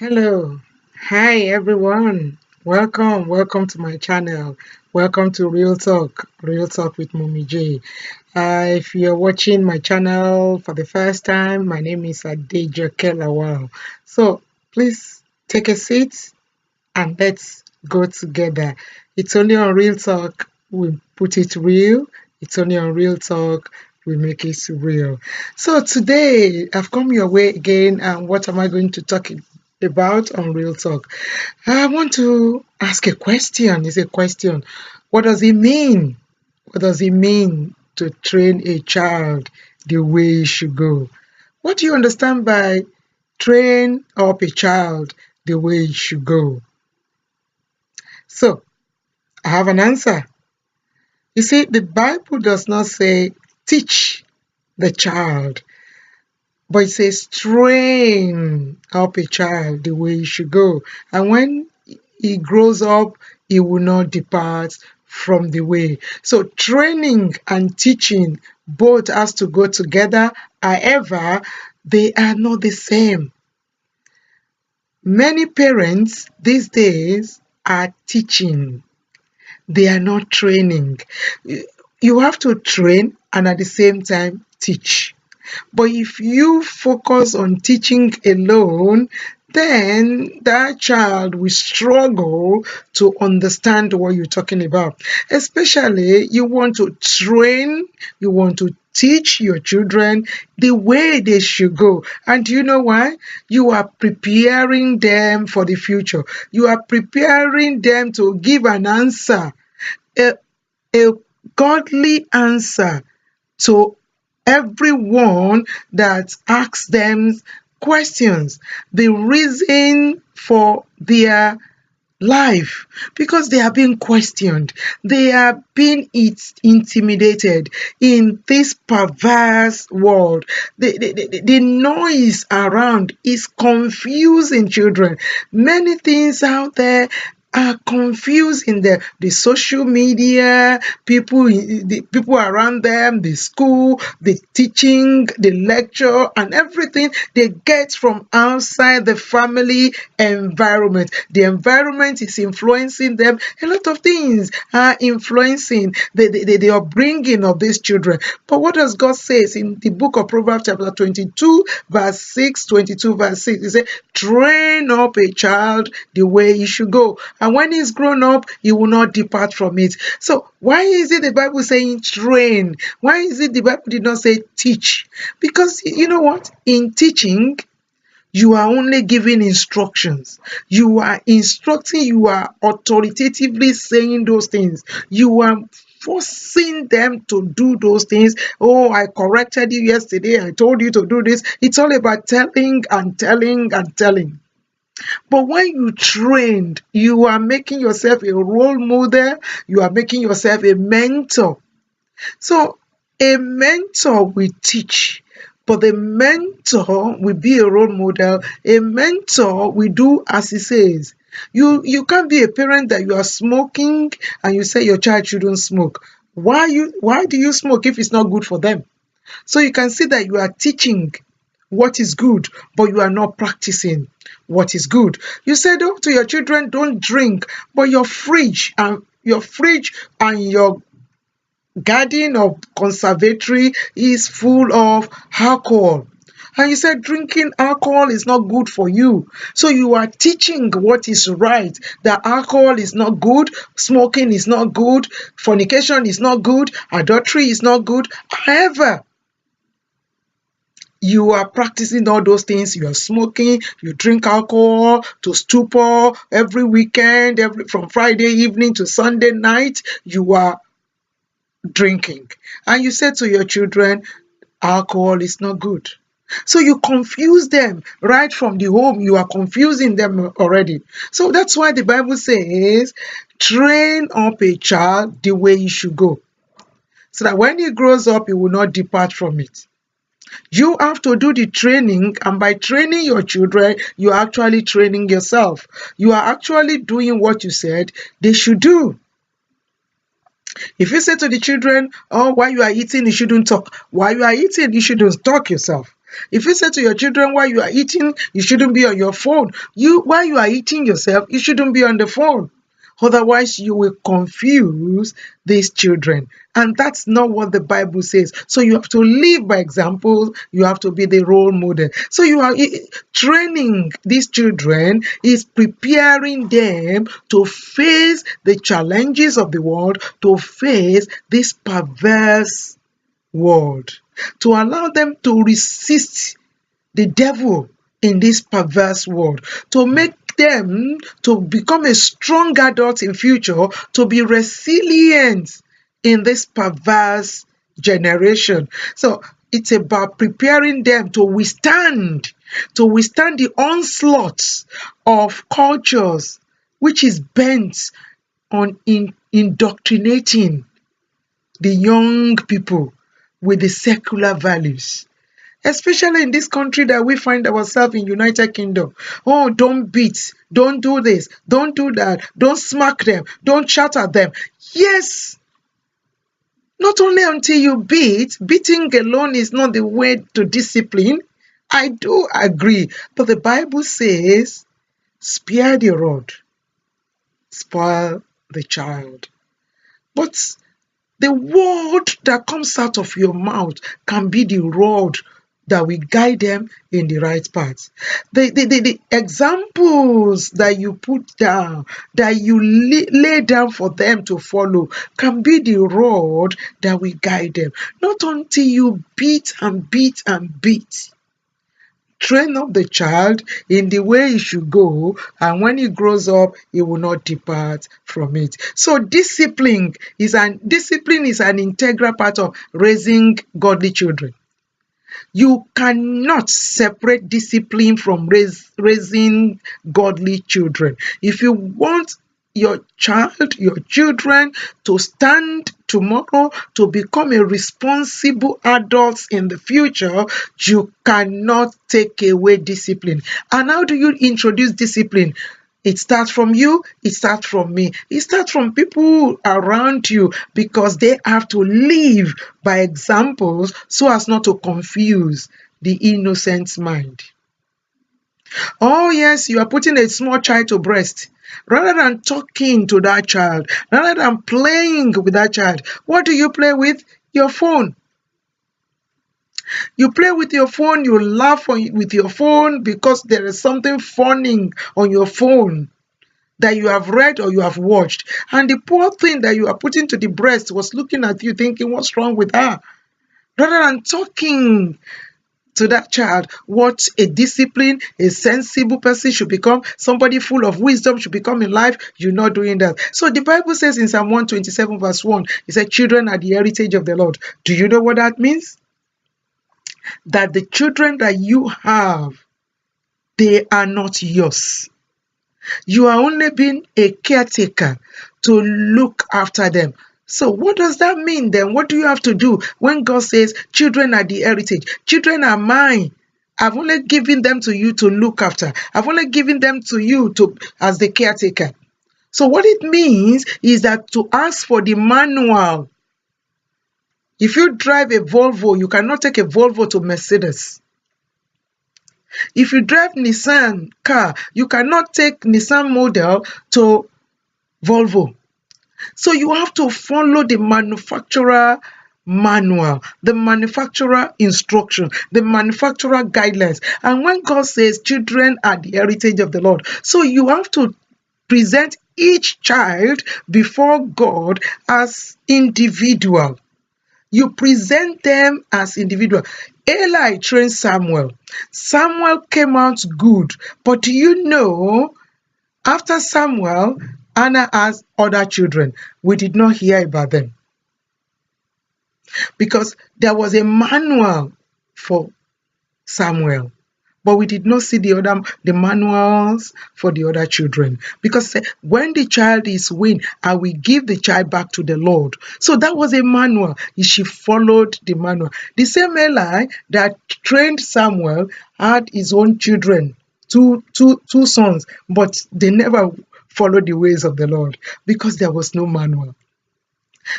Hello. Hi, everyone. Welcome to my channel. Welcome to Real Talk with Mommy J. If you're watching my channel for the first time, my name is Adejoke Lawal. So please take a seat and let's go together. It's only on Real Talk we put it real. It's only on Real Talk we make it real. So today I've come your way again, and what am I going to talk about on Real Talk? I want to ask a question. It's a question. What does it mean? What does it mean to train a child the way it should go? What do you understand by train up a child the way it should go? So, I have an answer. You see, the Bible does not say teach the child, but it says train up a child the way he should go. And when he grows up, he will not depart from the way. So training and teaching both has to go together. However, they are not the same. Many parents these days are teaching. They are not training. You have to train and at the same time teach. But if you focus on teaching alone, then that child will struggle to understand what you're talking about. Especially, you want to train, you want to teach your children the way they should go. And do you know why? You are preparing them for the future. You are preparing them to give an answer, a, a godly answer to everyone that asks them questions, the reason for their life, because they are being questioned, they are being intimidated in this perverse world. The noise around is confusing children. Many things out there are confusing them. The social media, the people around them, the school, the teaching, the lecture, and everything they get from outside the family environment. The environment is influencing them. A lot of things are influencing the upbringing of these children. But what does God say in the book of Proverbs chapter 22 verse 6, 22 verse 6? He said, train up a child the way he should go, and when he's grown up, he will not depart from it. So why is it the Bible saying train? Why is it the Bible did not say teach? Because you know what? In teaching, you are only giving instructions. You are instructing, you are authoritatively saying those things. You are forcing them to do those things. Oh, I corrected you yesterday. I told you to do this. It's all about telling and telling and telling. But when you trained, you are making yourself a role model, you are making yourself a mentor. So a mentor will teach, but the mentor will be a role model. A mentor will do as he says. You can't be a parent that you are smoking and you say your child shouldn't smoke. Why do you smoke if it's not good for them? So you can see that you are teaching what is good, but you are not practicing what is good. You said, oh, to your children, don't drink, but your fridge and your garden or conservatory is full of alcohol. And you said drinking alcohol is not good for you. So you are teaching what is right, that alcohol is not good, smoking is not good, fornication is not good, adultery is not good. However, you are practicing all those things. You are smoking, you drink alcohol to stupor every weekend, from Friday evening to Sunday night, you are drinking. And you said to your children, alcohol is not good. So you confuse them right from the home. You are confusing them already. So that's why the Bible says, train up a child the way he should go, so that when he grows up, he will not depart from it. You have to do the training, and by training your children, you are actually training yourself. You are actually doing what you said they should do. If you say to the children, oh, while you are eating, you shouldn't talk. While you are eating, you shouldn't talk yourself. If you say to your children while you are eating, you shouldn't be on your phone. While you are eating yourself, you shouldn't be on the phone. Otherwise, you will confuse these children. And that's not what the Bible says. So you have to live by example. You have to be the role model. So you are training these children is preparing them to face the challenges of the world, to face this perverse world, to allow them to resist the devil in this perverse world, to make them to become a strong adult in future, to be resilient in this perverse generation. So it's about preparing them to withstand the onslaughts of cultures which is bent on indoctrinating the young people with the secular values, especially in this country that we find ourselves in, United Kingdom. Oh, don't beat, don't do this, don't do that, don't smack them, don't shout at them. Yes, not only until you beating alone is not the way to discipline. I do agree, but the Bible says, spare the rod, spoil the child. But the word that comes out of your mouth can be the rod that will guide them in the right path. The examples that you put down, that you lay down for them to follow, can be the rod that will guide them. Not until you beat and beat and beat. Train up the child in the way he should go, and when he grows up, he will not depart from it. So discipline is an integral part of raising godly children. You cannot separate discipline from raising godly children. If you want your children to stand tomorrow, to become a responsible adults in the future, you cannot take away discipline. And how do you introduce discipline? It starts from you, it starts from me, it starts from people around you, because they have to live by examples so as not to confuse the innocent mind. Oh yes, you are putting a small child to breast. Rather than talking to that child, rather than playing with that child, what do you play with? Your phone. You play with your phone, you laugh with your phone because there is something funny on your phone that you have read or you have watched. And the poor thing that you are putting to the breast was looking at you thinking, what's wrong with her? Rather than talking to that child what a disciplined, a sensible person should become, somebody full of wisdom should become in life, you're not doing that. So the Bible says in Psalm 127 verse 1, it said, children are the heritage of the Lord. Do you know what that means? That the children that you have, they are not yours. You are only being a caretaker to look after them. So what does that mean then? What do you have to do when God says children are the heritage? Children are mine. I've only given them to you to look after. I've only given them to you as the caretaker. So what it means is that to ask for the manual. If you drive a Volvo, you cannot take a Volvo to Mercedes. If you drive Nissan car, you cannot take Nissan model to Volvo. So you have to follow the manufacturer manual, the manufacturer instruction, the manufacturer guidelines. And when God says children are the heritage of the Lord, so you have to present each child before God as individual. You present them as individual. Eli trained Samuel. Samuel came out good. But do you know, after Samuel, Anna has other children. We did not hear about them. Because there was a manual for Samuel. But we did not see the manuals for the other children. Because when the child is weaned, I will give the child back to the Lord. So that was a manual. She followed the manual. The same Eli that trained Samuel had his own children, two sons, but they never followed the ways of the Lord because there was no manual.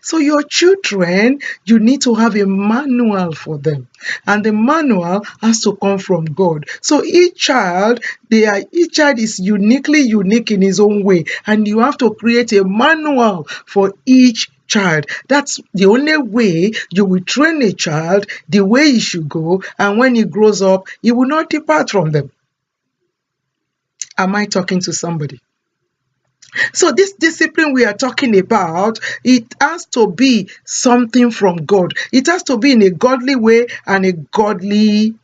So your children, you need to have a manual for them, and the manual has to come from God. So each child is uniquely unique in his own way, and you have to create a manual for each child. That's the only way you will train a child the way he should go, and when he grows up, he will not depart from them. Am I talking to somebody? So this discipline we are talking about, it has to be something from God. It has to be in a godly way and a godly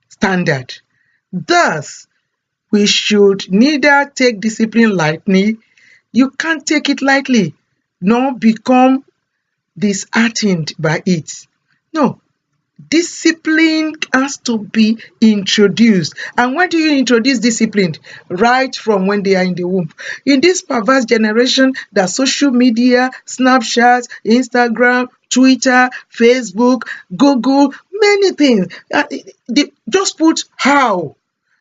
standard. Thus, we should neither take discipline lightly, you can't take it lightly, nor become disheartened by it. No, discipline has to be introduced. And when do you introduce discipline? Right from when they are in the womb. In this perverse generation, that social media, Snapchat, Instagram, Twitter, Facebook, Google, many things. Just put how,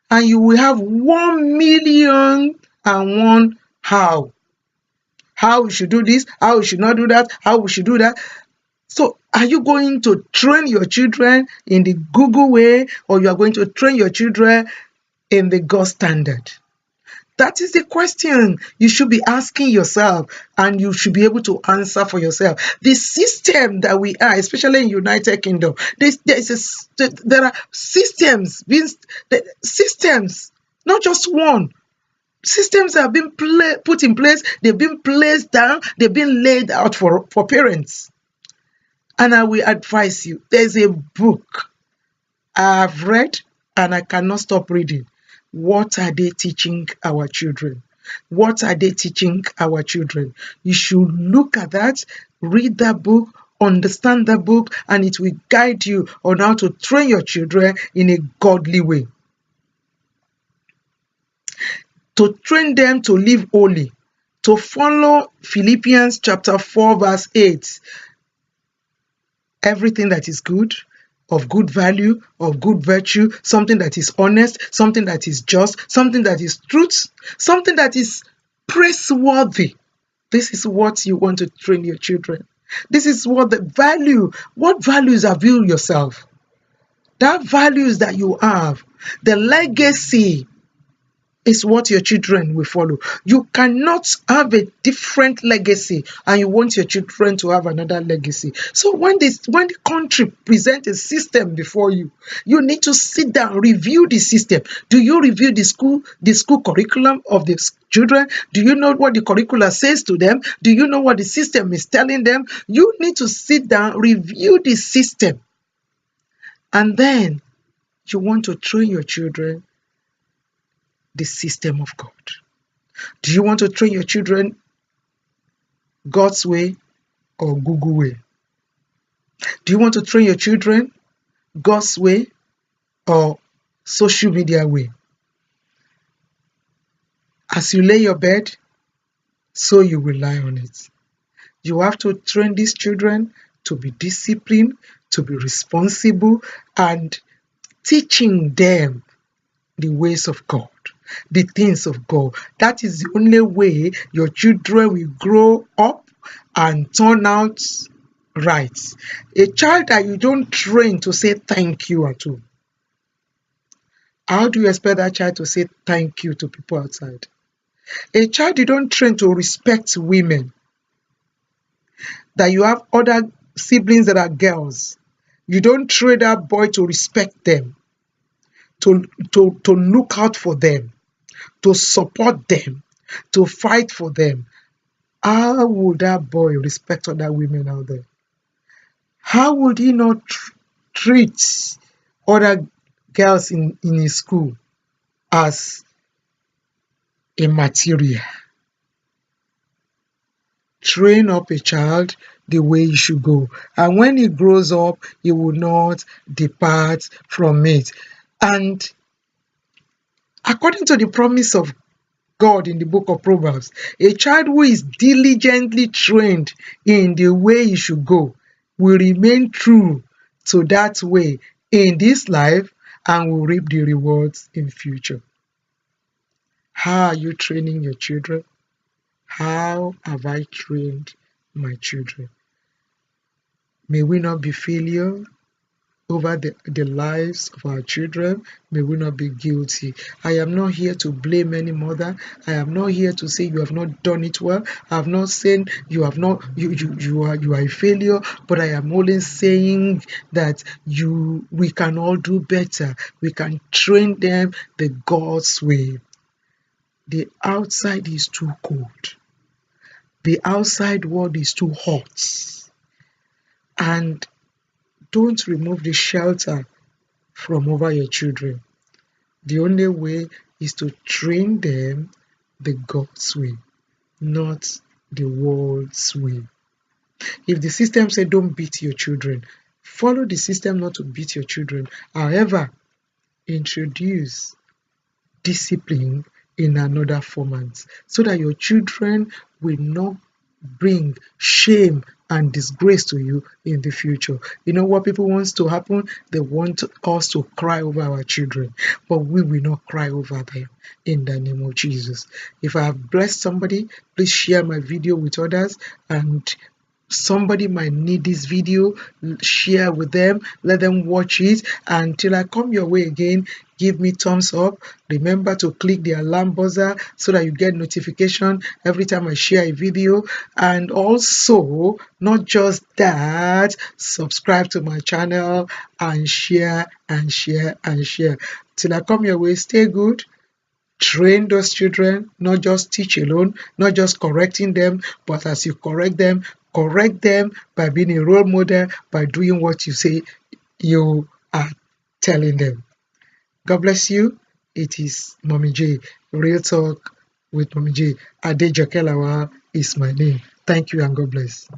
and you will have 1,000,001 how. How we should do this, how we should not do that, how we should do that. So are you going to train your children in the Google way, or you are going to train your children in the God standard? That is the question you should be asking yourself, and you should be able to answer for yourself. The system that we are, especially in United Kingdom, there are systems, not just one. Systems have been put in place, they've been placed down, they've been laid out for parents. And I will advise you, there's a book I've read and I cannot stop reading. What are they teaching our children? What are they teaching our children? You should look at that, read that book, understand that book, and it will guide you on how to train your children in a godly way. To train them to live holy, to follow Philippians chapter 4 verse 8. Everything that is good, of good value, of good virtue, something that is honest, something that is just, something that is truth, something that is praiseworthy. This is what you want to train your children. This is what values have you yourself? That values that you have, the legacy is what your children will follow. You cannot have a different legacy and you want your children to have another legacy. So when the country presents a system before you, you need to sit down, review the system. Do you review the school curriculum of the children? Do you know what the curriculum says to them? Do you know what the system is telling them? You need to sit down, review the system, and then you want to train your children the system of God. Do you want to train your children God's way or Google way? Do you want to train your children God's way or social media way? As you lay your bed, so you will lie on it. You have to train these children to be disciplined, to be responsible, and teaching them the ways of God, the things of God. That is the only way your children will grow up and turn out right. A child that you don't train to say thank you at all, how do you expect that child to say thank you to people outside? A child you don't train to respect women, that you have other siblings that are girls, you don't train that boy to respect them, to look out for them, to support them, to fight for them. How would that boy respect other women out there? How would he not treat other girls in his school as a material? Train up a child the way he should go, and when he grows up, he will not depart from it. And according to the promise of God in the book of Proverbs, a child who is diligently trained in the way he should go will remain true to that way in this life and will reap the rewards in future. How are you training your children? How have I trained my children. May we not be failure over the lives of our children. May we not be guilty. I am not here to blame any mother. I am not here to say you have not done it well. I have not said you have not you are a failure, but I am only saying that we can all do better. We can train them the God's way. The outside is too cold. The outside world is too hot. And don't remove the shelter from over your children. The only way is to train them the God's way, not the world's way. If the system said don't beat your children, follow the system not to beat your children. However, introduce discipline in another format so that your children will not bring shame and disgrace to you in the future. You know what people want to happen? They want us to cry over our children, but we will not cry over them in the name of Jesus. If I have blessed somebody, please share my video with others, and somebody might need this video, share with them, let them watch it. Until I come your way again, give me thumbs up. Remember to click the alarm buzzer so that you get notification every time I share a video. And also, not just that, subscribe to my channel and share and share and share. Till I come your way, stay good. Train those children, not just teach alone, not just correcting them, but as you correct them by being a role model, by doing what you say you are telling them. God bless you. It is Mommy J. Real Talk with Mommy J. Adejoke Lawal is my name. Thank you and God bless.